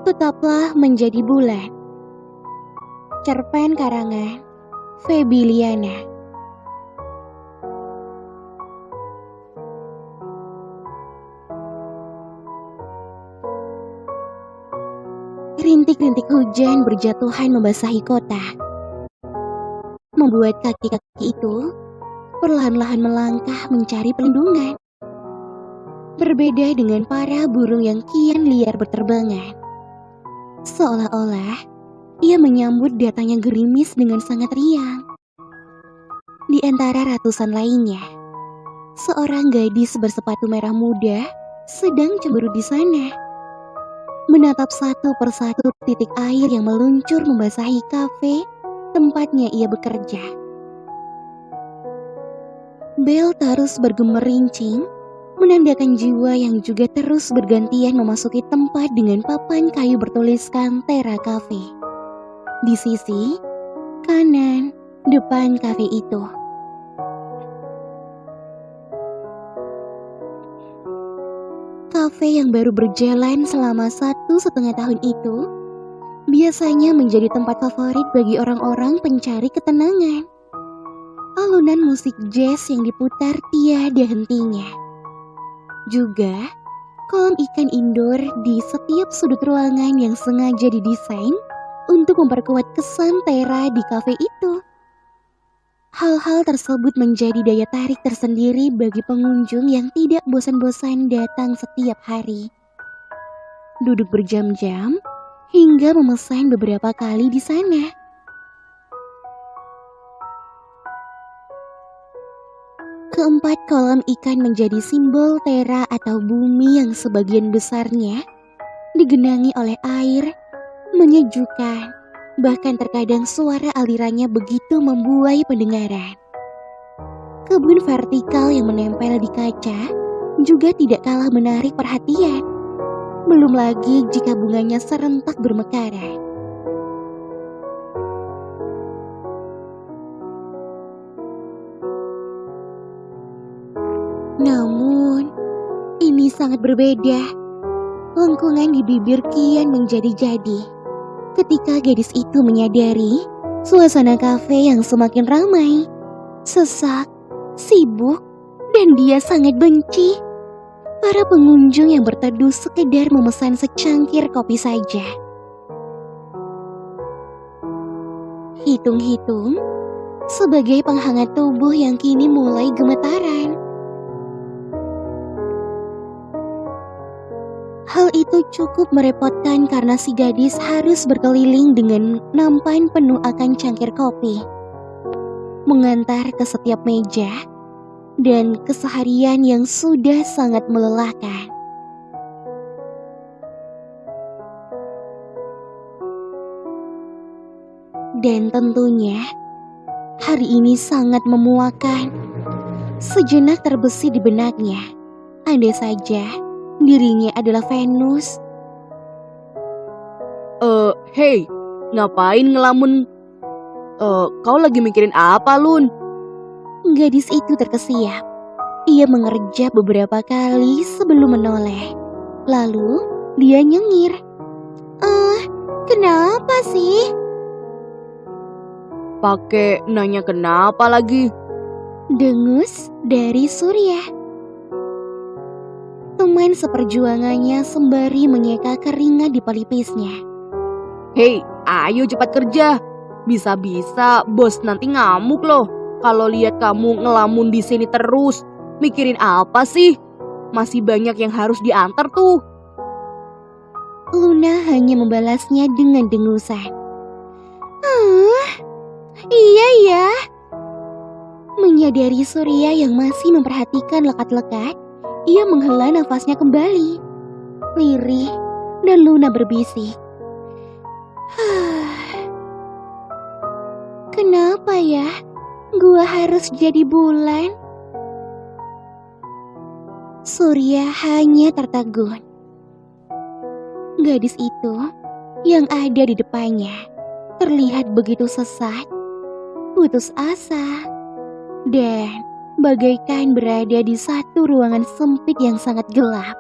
Tetaplah menjadi bulan. Cerpen karangan Febiliana. Rintik-rintik hujan berjatuhan membasahi kota, membuat kaki-kaki itu perlahan-lahan melangkah mencari perlindungan. Berbeda dengan para burung yang kian liar berterbangan, seolah-olah ia menyambut datangnya gerimis dengan sangat riang. Di antara ratusan lainnya, seorang gadis bersepatu merah muda sedang cemburu di sana, menatap satu persatu titik air yang meluncur membasahi kafe tempatnya ia bekerja. Bel terus bergemerincing, menandakan jiwa yang juga terus bergantian memasuki tempat dengan papan kayu bertuliskan Tera Cafe di sisi kanan depan kafe itu. Kafe yang baru berjalan selama 1,5 tahun itu biasanya menjadi tempat favorit bagi orang-orang pencari ketenangan. Alunan musik jazz yang diputar tiada hentinya. Juga kolam ikan indoor di setiap sudut ruangan yang sengaja didesain untuk memperkuat kesan Tera di kafe itu. Hal-hal tersebut menjadi daya tarik tersendiri bagi pengunjung yang tidak bosan-bosan datang setiap hari. Duduk berjam-jam hingga memesan beberapa kali di sana. Keempat kolam ikan menjadi simbol Tera atau bumi yang sebagian besarnya digenangi oleh air, menyejukkan. Bahkan terkadang suara alirannya begitu membuai pendengaran. Kebun vertikal yang menempel di kaca juga tidak kalah menarik perhatian. Belum lagi jika bunganya serentak bermekaran. Namun, ini sangat berbeda. Lengkungan di bibir kian menjadi-jadi ketika gadis itu menyadari suasana kafe yang semakin ramai, sesak, sibuk, dan dia sangat benci para pengunjung yang berteduh sekedar memesan secangkir kopi saja. Hitung-hitung, sebagai penghangat tubuh yang kini mulai gemetaran. Hal itu cukup merepotkan karena si gadis harus berkeliling dengan nampan penuh akan cangkir kopi, mengantar ke setiap meja, dan keseharian yang sudah sangat melelahkan. Dan tentunya, hari ini sangat memuakan. Sejenak terbesit di benaknya, andai saja dirinya adalah Venus. Hei, ngapain ngelamun? Kau lagi mikirin apa, Lun? Gadis itu terkesiap. Ia mengerja beberapa kali sebelum menoleh. Lalu, dia nyengir. Kenapa sih? Pakai nanya kenapa lagi? Dengus dari Surya. Teman seperjuangannya sembari menyeka keringat di pelipisnya. Hei, ayo cepat kerja. Bisa-bisa bos nanti ngamuk loh kalau lihat kamu ngelamun di sini terus. Mikirin apa sih? Masih banyak yang harus diantar tuh. Luna hanya membalasnya dengan dengusan. Iya ya. Menyadari Surya yang masih memperhatikan lekat-lekat, ia menghela nafasnya kembali. Lirih dan Luna berbisik. Kenapa ya? Gua harus jadi bulan? Surya hanya tertegun. Gadis itu yang ada di depannya terlihat begitu sesat, putus asa, dan bagaikan berada di satu ruangan sempit yang sangat gelap.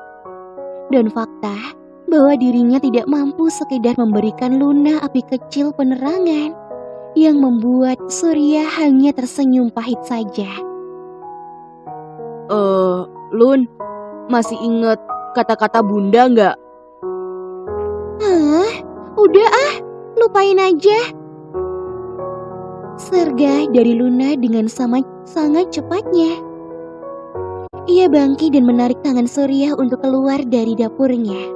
Dan fakta bahwa dirinya tidak mampu sekedar memberikan Luna api kecil penerangan yang membuat Surya hanya tersenyum pahit saja. Lun, masih inget kata-kata Bunda nggak? Hah? Udah lupain aja. Sergah dari Luna dengan sangat cepatnya. Ia bangkit dan menarik tangan Surya untuk keluar dari dapurnya.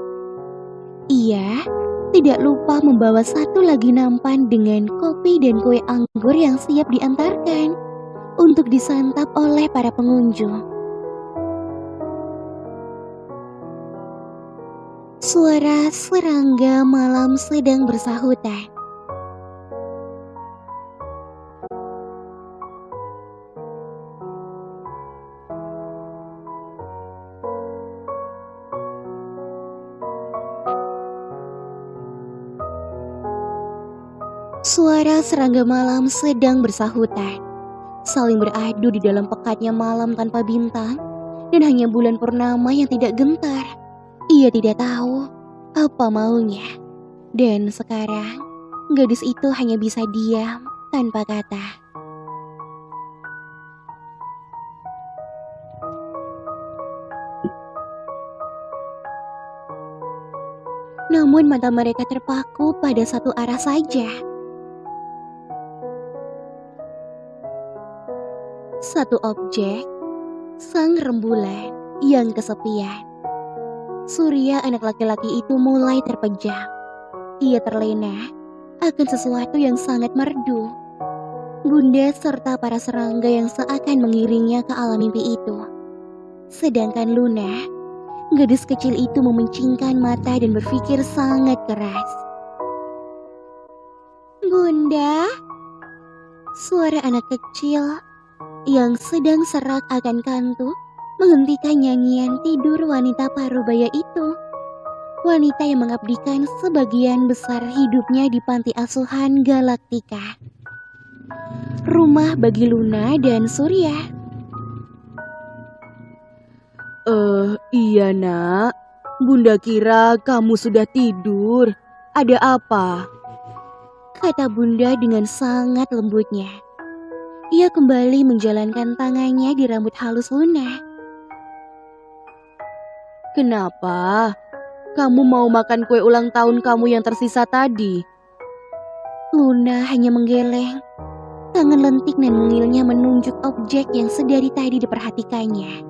Ia tidak lupa membawa satu lagi nampan dengan kopi dan kue anggur yang siap diantarkan untuk disantap oleh para pengunjung. Suara serangga malam sedang bersahutan. Suara serangga malam sedang bersahutan, saling beradu di dalam pekatnya malam tanpa bintang, dan hanya bulan purnama yang tidak gentar. Ia tidak tahu apa maunya, dan sekarang gadis itu hanya bisa diam tanpa kata. Namun mata mereka terpaku pada satu arah saja. Satu objek, sang rembulan yang kesepian. Surya anak laki-laki itu mulai terpejam. Ia terlena akan sesuatu yang sangat merdu. Bunda serta para serangga yang seakan mengiringnya ke alam mimpi itu. Sedangkan Luna, gadis kecil itu memencingkan mata dan berpikir sangat keras. Bunda, suara anak kecil yang sedang serak akan kantuk menghentikan nyanyian tidur wanita parubaya itu. Wanita yang mengabdikan sebagian besar hidupnya di panti asuhan Galaktika. Rumah bagi Luna dan Surya. Iya nak, Bunda kira kamu sudah tidur. Ada apa? Kata Bunda dengan sangat lembutnya. Ia kembali menjalankan tangannya di rambut halus Luna. Kenapa? Kamu mau makan kue ulang tahun kamu yang tersisa tadi? Luna hanya menggeleng. Tangan lentik dan mungilnya menunjuk objek yang sedari tadi diperhatikannya.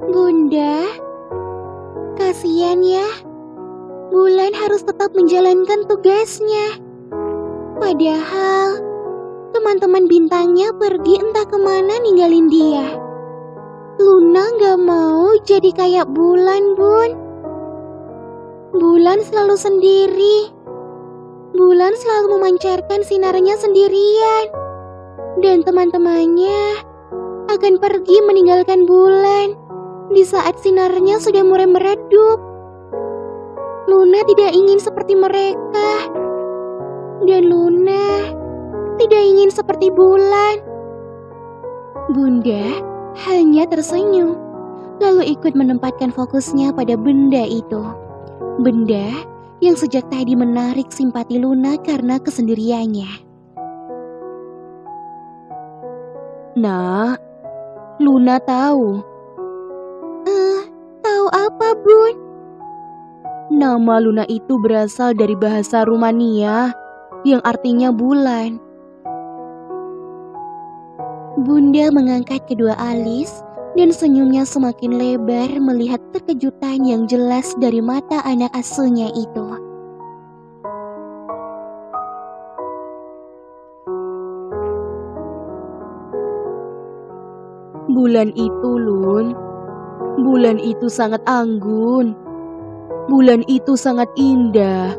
Bunda, kasihan ya. Bulan harus tetap menjalankan tugasnya. Padahal teman-teman bintangnya pergi entah kemana ninggalin dia. Luna gak mau jadi kayak Bulan, Bun. Bulan selalu sendiri. Bulan selalu memancarkan sinarnya sendirian. Dan teman-temannya akan pergi meninggalkan Bulan di saat sinarnya sudah mulai meredup. Luna tidak ingin seperti mereka. Dan Luna tidak ingin seperti Bulan. Bunda hanya tersenyum, lalu ikut menempatkan fokusnya pada benda itu. Benda yang sejak tadi menarik simpati Luna karena kesendiriannya. Nak, Luna tahu. Tahu apa, Bun? Nama Luna itu berasal dari bahasa Rumania yang artinya bulan. Bunda mengangkat kedua alis dan senyumnya semakin lebar melihat kekejutan yang jelas dari mata anak asuhnya itu. Bulan itu, Lun. Bulan itu sangat anggun. Bulan itu sangat indah.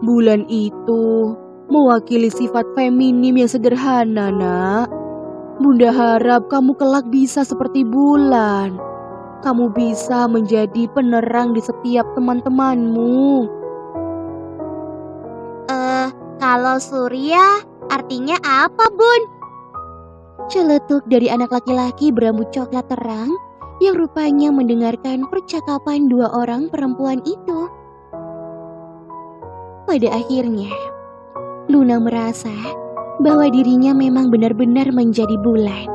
Bulan itu mewakili sifat feminim yang sederhana, nak. Bunda harap kamu kelak bisa seperti bulan. Kamu bisa menjadi penerang di setiap teman-temanmu. Kalau Surya artinya apa, Bun? Celetuk dari anak laki-laki berambut coklat terang yang rupanya mendengarkan percakapan dua orang perempuan itu. Pada akhirnya, Luna merasa bahwa dirinya memang benar-benar menjadi bulan.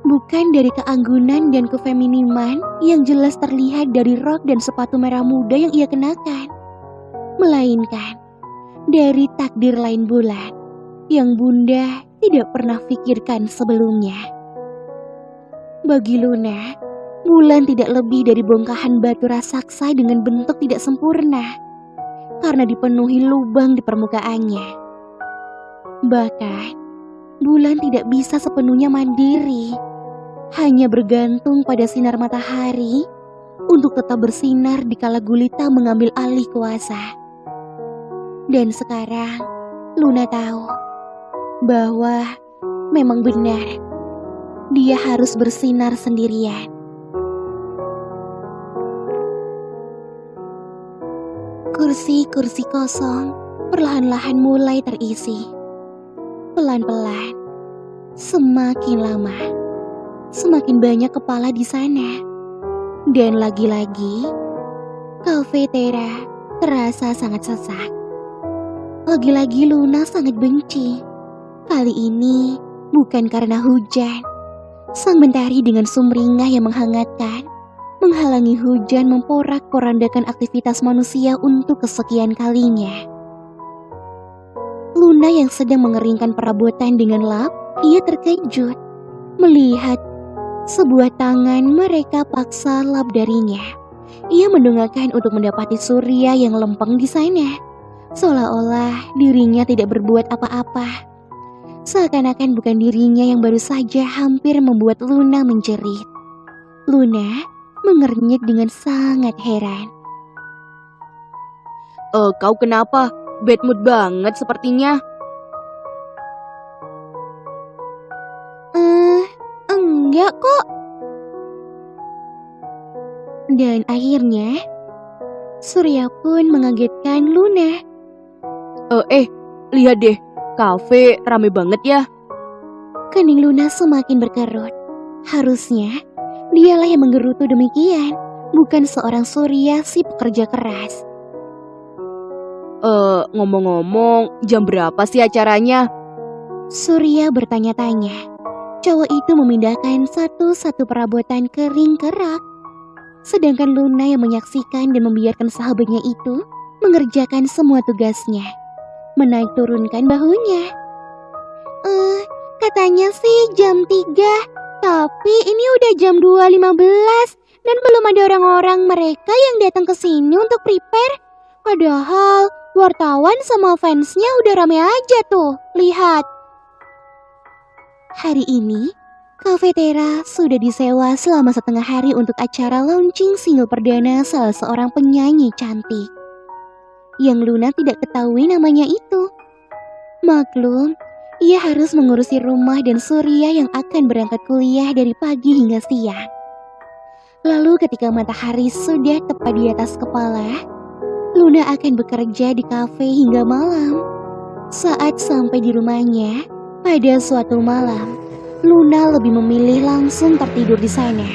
Bukan dari keanggunan dan kefeminiman yang jelas terlihat dari rok dan sepatu merah muda yang ia kenakan, melainkan dari takdir lain bulan yang Bunda tidak pernah pikirkan sebelumnya. Bagi Luna, bulan tidak lebih dari bongkahan batu raksasa dengan bentuk tidak sempurna karena dipenuhi lubang di permukaannya. Bahkan, bulan tidak bisa sepenuhnya mandiri, hanya bergantung pada sinar matahari untuk tetap bersinar dikala gulita mengambil alih kuasa. Dan sekarang, Luna tahu bahwa memang benar, dia harus bersinar sendirian. Kursi-kursi kosong perlahan-lahan mulai terisi. Pelan-pelan, semakin lama, semakin banyak kepala di sana. Dan lagi-lagi, Cafe Tera terasa sangat sesak. Lagi-lagi Luna sangat benci. Kali ini bukan karena hujan. Sang mentari dengan sumringah yang menghangatkan menghalangi hujan memporak-porandakan aktivitas manusia untuk kesekian kalinya. Luna yang sedang mengeringkan perabotan dengan lap, ia terkejut melihat sebuah tangan mereka paksa lap darinya. Ia mendongakkan untuk mendapati Surya yang lempeng di sana, seolah-olah dirinya tidak berbuat apa-apa. Seakan-akan bukan dirinya yang baru saja hampir membuat Luna menjerit. Luna mengernyit dengan sangat heran. Kau kenapa? Bad mood banget sepertinya. Enggak kok. Dan akhirnya, Surya pun mengagetkan Luna. Lihat deh, kafe rame banget ya. Kening Luna semakin berkerut. Harusnya, dialah yang menggerutu demikian, bukan seorang Surya si pekerja keras. Ngomong-ngomong, jam berapa sih acaranya? Surya bertanya-tanya. Cowok itu memindahkan satu-satu perabotan kering ke rak. Sedangkan Luna yang menyaksikan dan membiarkan sahabatnya itu mengerjakan semua tugasnya. Menaik turunkan bahunya. Katanya sih jam 3, tapi ini udah jam 2.15 dan belum ada orang-orang mereka yang datang ke sini untuk prepare. Padahal wartawan sama fansnya udah rame aja tuh, lihat. Hari ini, Cafe Tera sudah disewa selama setengah hari untuk acara launching single perdana salah seorang penyanyi cantik. Yang Luna tidak ketahui namanya itu. Maklum, ia harus mengurusi rumah dan Surya yang akan berangkat kuliah dari pagi hingga siang. Lalu ketika matahari sudah tepat di atas kepala, Luna akan bekerja di kafe hingga malam. Saat sampai di rumahnya, pada suatu malam, Luna lebih memilih langsung tertidur di sana.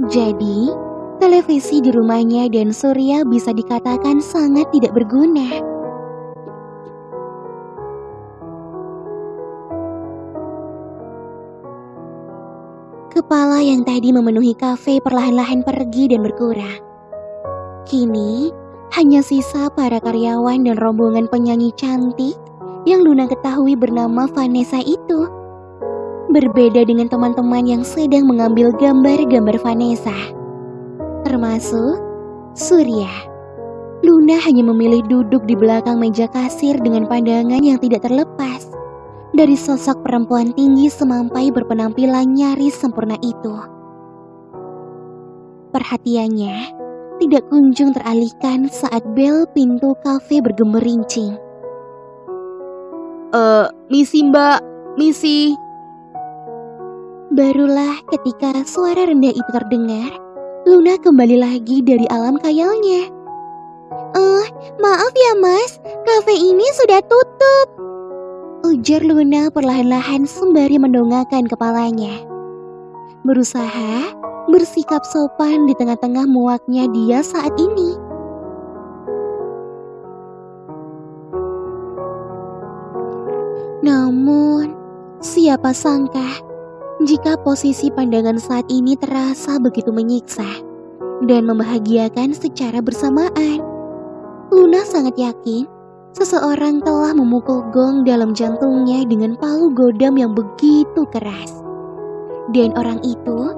Jadi, televisi di rumahnya dan Surya bisa dikatakan sangat tidak berguna. Kepala yang tadi memenuhi kafe perlahan-lahan pergi dan berkurang. Kini, hanya sisa para karyawan dan rombongan penyanyi cantik yang Luna ketahui bernama Vanessa itu. Berbeda dengan teman-teman yang sedang mengambil gambar-gambar Vanessa, termasuk Surya. Luna hanya memilih duduk di belakang meja kasir dengan pandangan yang tidak terlepas dari sosok perempuan tinggi semampai berpenampilan nyaris sempurna itu. Perhatiannya tidak kunjung teralihkan saat bel pintu kafe bergemerincing. Misi mbak, misi. Barulah ketika suara rendah itu terdengar, Luna kembali lagi dari alam khayalnya. Maaf ya mas, kafe ini sudah tutup. Oh Ujar Luna perlahan-lahan sembari mendongakkan kepalanya. Berusaha bersikap sopan di tengah-tengah muaknya dia saat ini. Namun, siapa sangka jika posisi pandangan saat ini terasa begitu menyiksa dan membahagiakan secara bersamaan. Luna sangat yakin seseorang telah memukul gong dalam jantungnya dengan palu godam yang begitu keras. Dan orang itu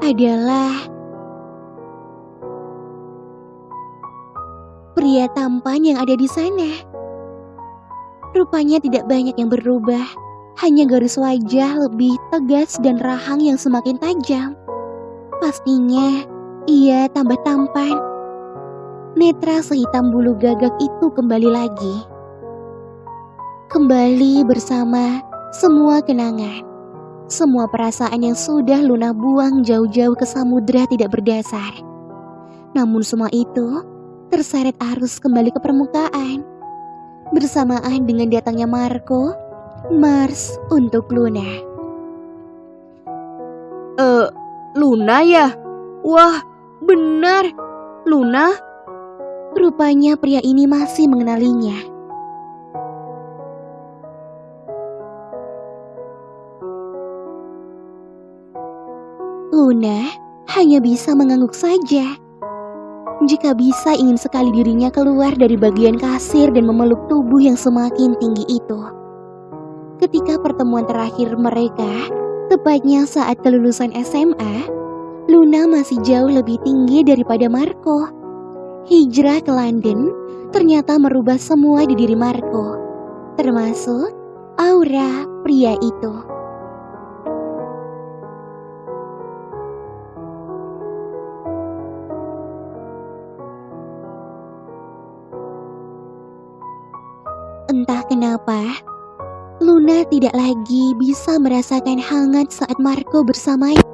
adalah pria tampan yang ada di sana. Rupanya tidak banyak yang berubah, hanya garis wajah lebih tegas dan rahang yang semakin tajam. Pastinya ia tambah tampan. Netra sehitam bulu gagak itu kembali lagi. Kembali bersama semua kenangan. Semua perasaan yang sudah Luna buang jauh-jauh ke samudera tidak berdasar. Namun semua itu terseret arus kembali ke permukaan. Bersamaan dengan datangnya Marco, Mars untuk Luna. Luna ya? Wah, benar. Luna? Rupanya pria ini masih mengenalinya. Luna hanya bisa mengangguk saja. Jika bisa ingin sekali dirinya keluar dari bagian kasir dan memeluk tubuh yang semakin tinggi itu. Ketika pertemuan terakhir mereka, tepatnya saat kelulusan SMA, Luna masih jauh lebih tinggi daripada Marco. Hijrah ke London ternyata merubah semua di diri Marco, termasuk aura pria itu. Entah kenapa, Luna tidak lagi bisa merasakan hangat saat Marco bersamanya.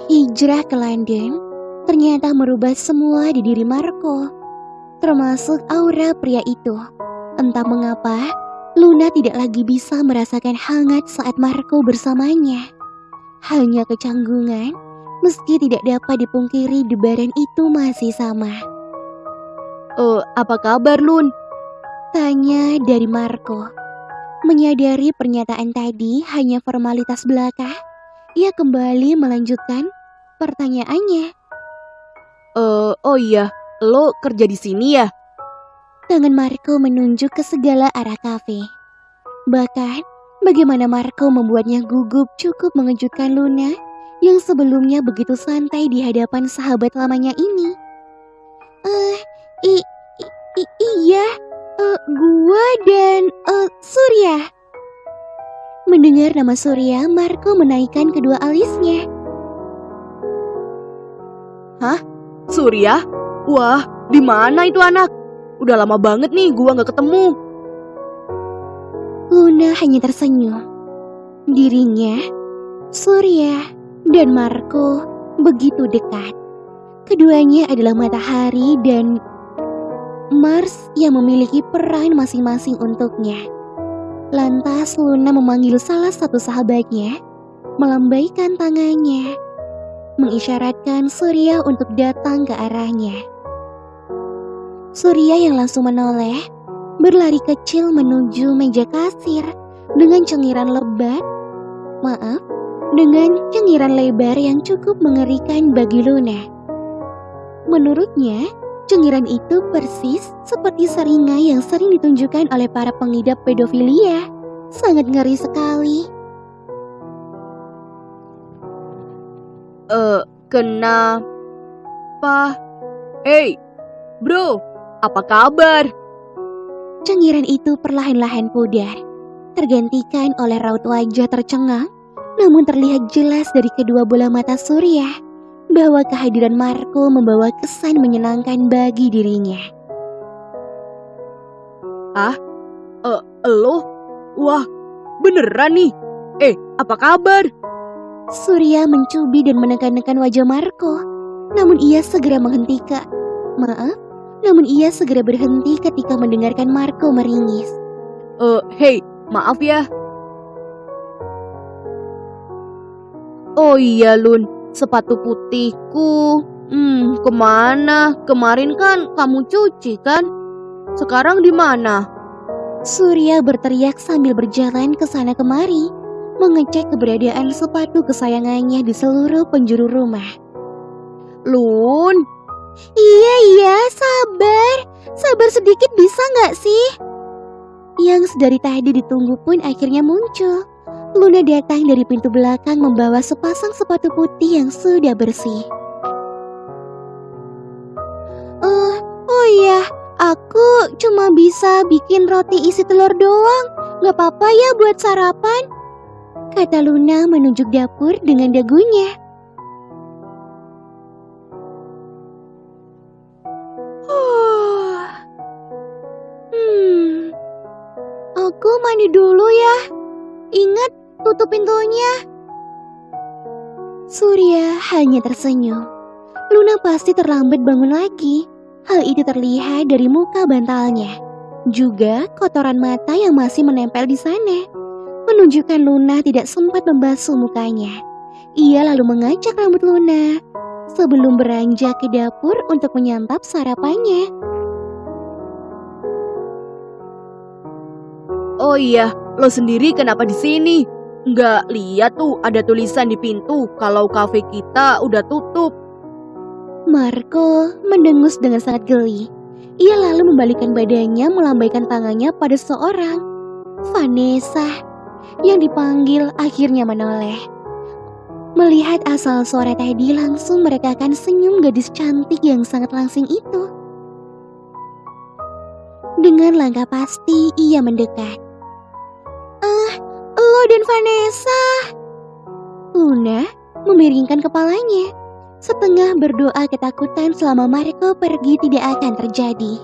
Hijrah ke London ternyata merubah semua di diri Marco, termasuk aura pria itu. Entah mengapa, Luna tidak lagi bisa merasakan hangat saat Marco bersamanya. Hanya kecanggungan, meski tidak dapat dipungkiri debaran itu masih sama. Apa kabar, Lun? Tanya dari Marco. Menyadari pernyataan tadi hanya formalitas belaka, ia kembali melanjutkan pertanyaannya. Oh iya, lo kerja di sini ya? Tangan Marco menunjuk ke segala arah kafe. Bahkan, bagaimana Marco membuatnya gugup cukup mengejutkan Luna yang sebelumnya begitu santai di hadapan sahabat lamanya ini. Iya, gua dan Surya. Mendengar nama Surya, Marco menaikkan kedua alisnya. Hah? Surya? Wah, di mana itu anak? Udah lama banget nih gua nggak ketemu. Luna hanya tersenyum. Dirinya, Surya, dan Marco begitu dekat. Keduanya adalah matahari dan Mars yang memiliki peran masing-masing untuknya. Lantas Luna memanggil salah satu sahabatnya, melambaikan tangannya, mengisyaratkan Surya untuk datang ke arahnya. Surya yang langsung menoleh, berlari kecil menuju meja kasir dengan dengan cengiran lebar yang cukup mengerikan bagi Luna. Menurutnya, cengiran itu persis seperti seringai yang sering ditunjukkan oleh para pengidap pedofilia. Sangat ngeri sekali. Kenapa? Hey, bro, apa kabar? Cengiran itu perlahan-lahan pudar, tergantikan oleh raut wajah tercengang, namun terlihat jelas dari kedua bola mata Surya bahwa kehadiran Marco membawa kesan menyenangkan bagi dirinya. Lo? Wah, beneran nih? Apa kabar? Surya mencubi dan menekan-nekan wajah Marco, namun ia segera menghentikan. Namun ia segera berhenti ketika mendengarkan Marco meringis. Hei, maaf ya. Oh iya Lun, sepatu putihku. Kemana? Kemarin kan kamu cuci kan? Sekarang di mana? Surya berteriak sambil berjalan ke sana kemari, mengecek keberadaan sepatu kesayangannya di seluruh penjuru rumah. Lun, Iya, sabar. Sabar sedikit bisa nggak sih? Yang sedari tadi ditunggu pun akhirnya muncul. Luna datang dari pintu belakang membawa sepasang sepatu putih yang sudah bersih. Oh iya, aku cuma bisa bikin roti isi telur doang. Gak apa-apa ya buat sarapan, kata Luna menunjuk dapur dengan dagunya. Aku mandi dulu ya. Ingat, tutup pintunya. Surya hanya tersenyum. Luna pasti terlambat bangun lagi. Hal itu terlihat dari muka bantalnya. Juga kotoran mata yang masih menempel di sana. Menunjukkan Luna tidak sempat membasuh mukanya. Ia lalu mengacak rambut Luna sebelum beranjak ke dapur untuk menyantap sarapannya. oh iya, lo sendiri kenapa di sini? Nggak lihat tuh ada tulisan di pintu kalau kafe kita udah tutup. Marco mendengus dengan sangat geli. Ia lalu membalikkan badannya melambaikan tangannya pada seseorang. Vanessa yang dipanggil akhirnya menoleh. Melihat asal suara tadi langsung merekakan senyum gadis cantik yang sangat langsing itu. Dengan langkah pasti ia mendekat. Lo dan Vanessa. Luna memiringkan kepalanya, setengah berdoa ketakutan selama Marco pergi tidak akan terjadi.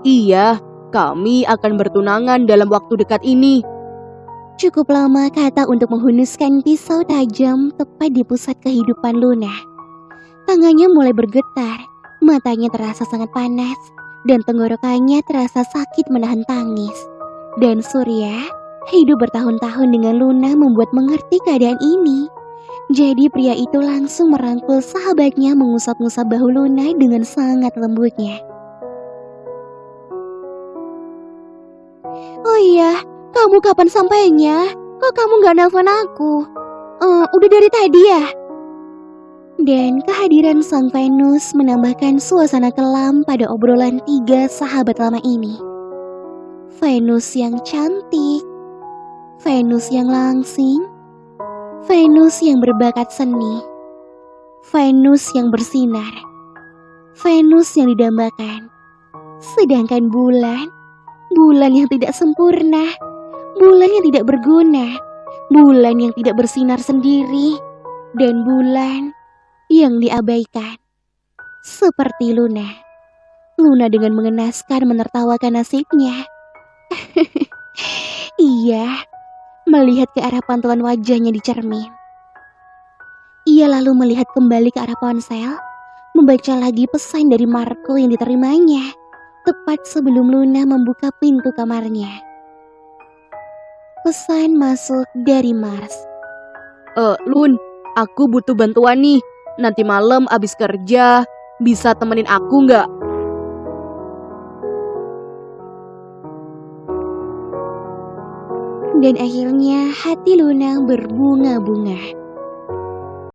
Iya, kami akan bertunangan dalam waktu dekat ini. Cukup lama kata untuk menghunuskan pisau tajam tepat di pusat kehidupan Luna. Tangannya mulai bergetar, matanya terasa sangat panas, dan tenggorokannya terasa sakit menahan tangis. Dan Surya, hidup bertahun-tahun dengan Luna membuat mengerti keadaan ini. Jadi pria itu langsung merangkul sahabatnya mengusap-ngusap bahu Luna dengan sangat lembutnya. Oh iya, kamu kapan sampainya? Kok kamu gak nelpon aku? Udah dari tadi ya? Dan kehadiran sang Venus menambahkan suasana kelam pada obrolan tiga sahabat lama ini. Venus yang cantik, Venus yang langsing, Venus yang berbakat seni, Venus yang bersinar, Venus yang didambakan. Sedangkan bulan yang tidak sempurna, bulan yang tidak berguna, bulan yang tidak bersinar sendiri, dan bulan yang diabaikan. Seperti Luna. Luna dengan mengenaskan menertawakan nasibnya. Iya, melihat ke arah pantulan wajahnya di cermin. Ia lalu melihat kembali ke arah ponsel, membaca lagi pesan dari Marco yang diterimanya, tepat sebelum Luna membuka pintu kamarnya. Pesan masuk dari Mars. Lun, aku butuh bantuan nih. Nanti malam abis kerja, bisa temenin aku nggak? Dan akhirnya hati Luna berbunga-bunga.